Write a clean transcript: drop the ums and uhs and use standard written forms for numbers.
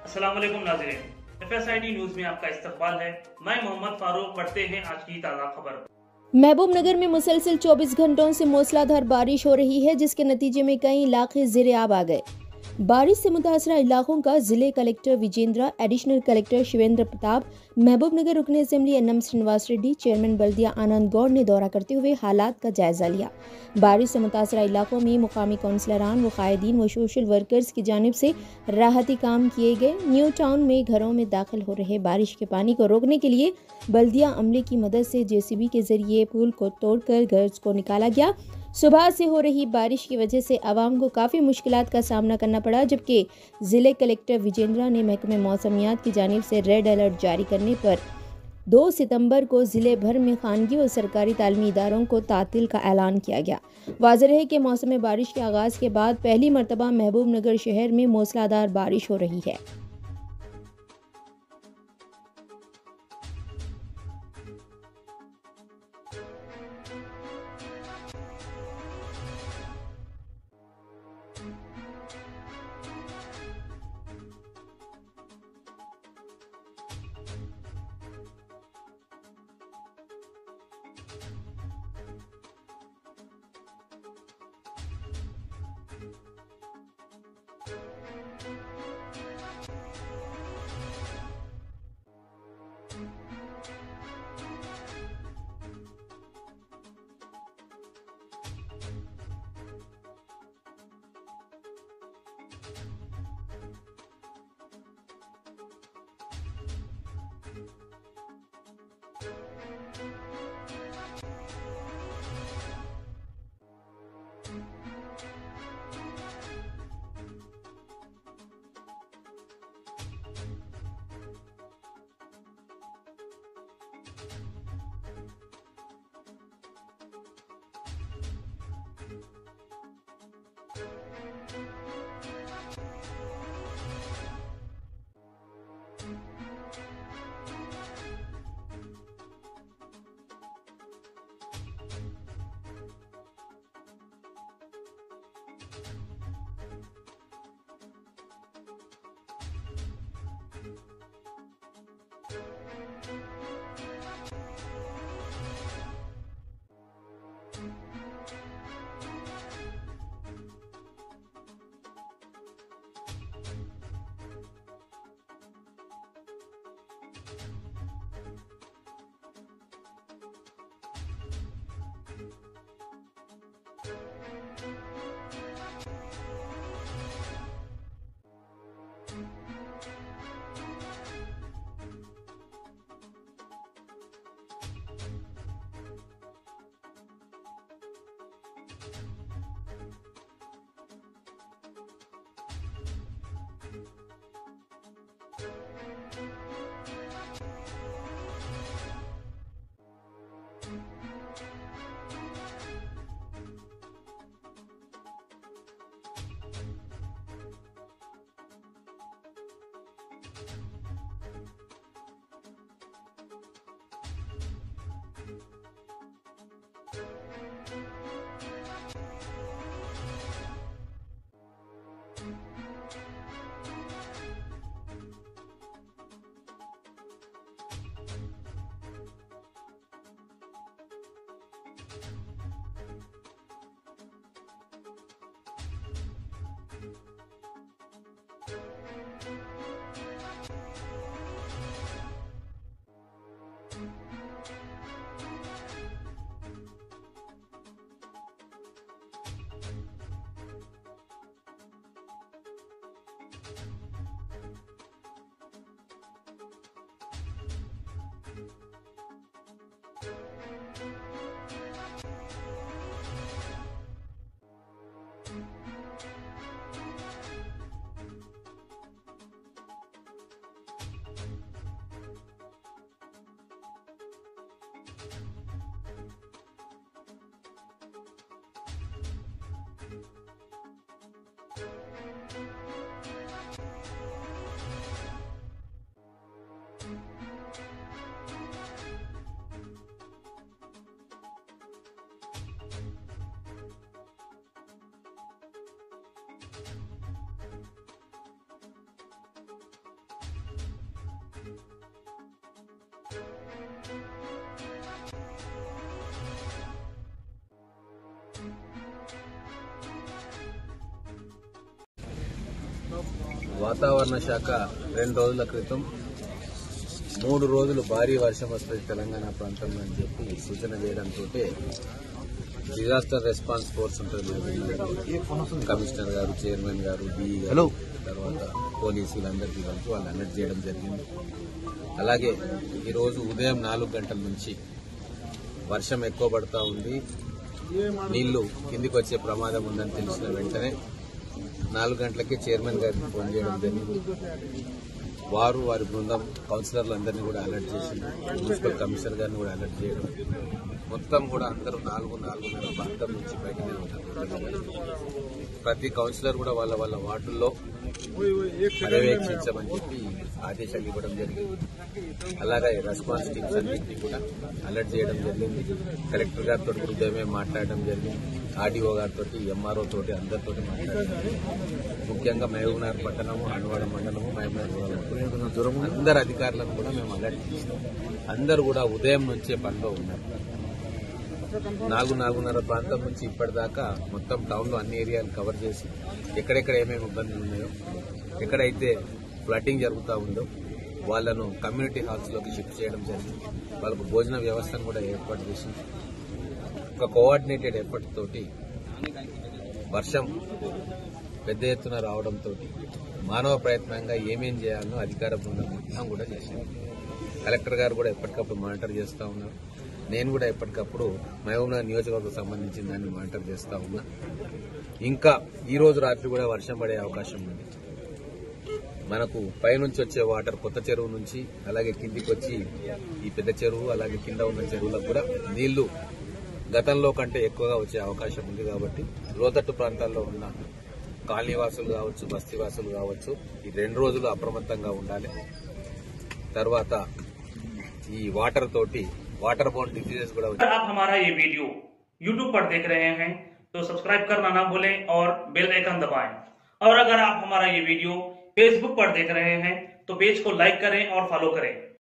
अस्सलाम वालेकुम नाज़रीन, FSID न्यूज में आपका इस्तकबाल है। मैं मोहम्मद फारूक। पढ़ते हैं आज की ताज़ा खबर। महबूबनगर में मुसलसल 24 घंटों से मूसलाधार बारिश हो रही है, जिसके नतीजे में कई इलाके ज़ेर-ए-आब आ गए। बारिश से मुतासरा इलाकों का जिले collector Vijendra, additional collector Shivendra Pratap, Mahbubnagar रुकन assembly NM Srinivas Reddy, chairman बल्दिया आनंद गौड़ ने दौरा करते हुए हालात का जायजा लिया। बारिश से मुतासरा इलाकों में मुकामी काउंसलरान व कायदीन व सोशल वर्कर्स की जानिब से राहती काम किए गए। न्यू टाउन में घरों में दाखिल हो रहे बारिश के पानी को रोकने के लिए बल्दिया अमले की मदद से जेसीबी के जरिए पुल को तोड़कर घर को निकाला गया। सुबह से हो रही बारिश की वजह से आवाम को काफ़ी मुश्किलात का सामना करना पड़ा, जबकि ज़िले कलेक्टर विजेंद्रा ने महकमे मौसमियात की जानिब से रेड अलर्ट जारी करने पर 2 सितंबर को ज़िले भर में खानगी और सरकारी तालीमी इदारों को तातील का ऐलान किया गया। वाज़ेह है कि मौसम बारिश के आगाज़ के बाद पहली मरतबा महबूबनगर शहर में मूसलाधार बारिश हो रही है। వాతావరణ శాఖ 2 రోజుల క్రితం 3 రోజులు భారీ వర్షం వస్తుంది తెలంగాణ ప్రాంతంలో అని చెప్పి సూచన వేయడంతో డిజాస్టర్ రెస్పాన్స్ ఫోర్స్ ఉంటుంది, కమిషనర్ గారు, చైర్మన్ గారు, డిఈ గారు, తర్వాత పోలీసులందరికీ కలిసి వాళ్ళు అలర్ట్ చేయడం జరిగింది. అలాగే ఈరోజు ఉదయం 4 గంటల నుంచి వర్షం ఎక్కువ పడతా ఉంది, నీళ్లు కిందికి వచ్చే ప్రమాదం ఉందని తెలిసిన వెంటనే 4 గంటలకే చైర్మన్ గారికి ఫోన్ చేయడం జరిగింది. వారు వారి బృందం కౌన్సిలర్లు అందరినీ కూడా అలర్ట్ చేసింది, మున్సిపల్ కమిషనర్ గారిని కూడా అలర్ట్ చేయడం, మొత్తం కూడా అందరూ 4-4:30 ప్రాంతం నుంచి బయటనే ఉంటారు. ప్రతి కౌన్సిలర్ కూడా వాళ్ళ వాళ్ళ వార్డుల్లో పర్యవేక్షించమని చెప్పి ఆదేశాలు ఇవ్వడం జరిగింది. అలాగే రెస్పాన్స్ టీమ్స్ అన్నింటినీ కూడా అలర్ట్ చేయడం జరిగింది. కలెక్టర్ గారితో ఉదయమే మాట్లాడడం జరిగింది, ఆర్డీఓ గారితో, ఎంఆర్ఓ తోటి, అందరితో మాట్లాడడం. ముఖ్యంగా మహబూబ్నగర్ పట్టణము, హన్వాడ మండలము, మహబూబ్నగర్ అందరు అధికారులను కూడా మేము అలర్ట్ చేస్తాం. అందరూ కూడా ఉదయం నుంచే పనిలో ఉన్నారు. 4-4:30 ప్రాంతం నుంచి ఇప్పటిదాకా మొత్తం టౌన్లో అన్ని ఏరియాలు కవర్ చేసి ఎక్కడెక్కడ ఏమేమి ఇబ్బందులు ఉన్నాయో, ఎక్కడైతే ఫ్లడ్డింగ్ జరుగుతూ ఉందో వాళ్లను కమ్యూనిటీ హాల్స్లోకి షిఫ్ట్ చేయడం జరిగింది. వాళ్ళకు భోజన వ్యవస్థను కూడా ఏర్పాటు చేసి ఒక కోఆర్డినేటెడ్ ఎఫర్ట్ తోటి వర్షం పెద్ద ఎత్తున రావడంతో మానవ ప్రయత్నంగా ఏమేం చేయాలనో అధికార బృందం మొత్తం కూడా చేశారు. కలెక్టర్ గారు కూడా ఎప్పటికప్పుడు మానిటర్ చేస్తూ ఉన్నారు. నేను కూడా ఎప్పటికప్పుడు మహబూబ్నగర్ నియోజకవర్గం సంబంధించిన దాన్ని మానిటర్ చేస్తూ ఉన్నా. ఇంకా ఈ రోజు రాత్రి కూడా వర్షం పడే అవకాశం ఉంది. మనకు పైనుంచి వచ్చే వాటర్ కొత్త చెరువు నుంచి అలాగే కిందికి వచ్చి ఈ పెద్ద చెరువు అలాగే కింద ఉన్న చెరువులకు కూడా నీళ్లు గతంలో కంటే ఎక్కువగా వచ్చే అవకాశం ఉంది. కాబట్టి లోతట్టు ప్రాంతాల్లో ఉన్న కాలనీవాసులు కావచ్చు, బస్తీవాసులు కావచ్చు, ఈ 2 రోజులు అప్రమత్తంగా ఉండాలి. తర్వాత ఈ వాటర్ తోటి वाटर बोर्न डिजीजेस కూడా अगर आप हमारा ये वीडियो YouTube पर देख रहे हैं तो सब्सक्राइब करना ना भूलें और बेल आइकन दबाएं। और अगर आप हमारा ये वीडियो Facebook पर देख रहे हैं तो पेज को लाइक करें और फॉलो करें।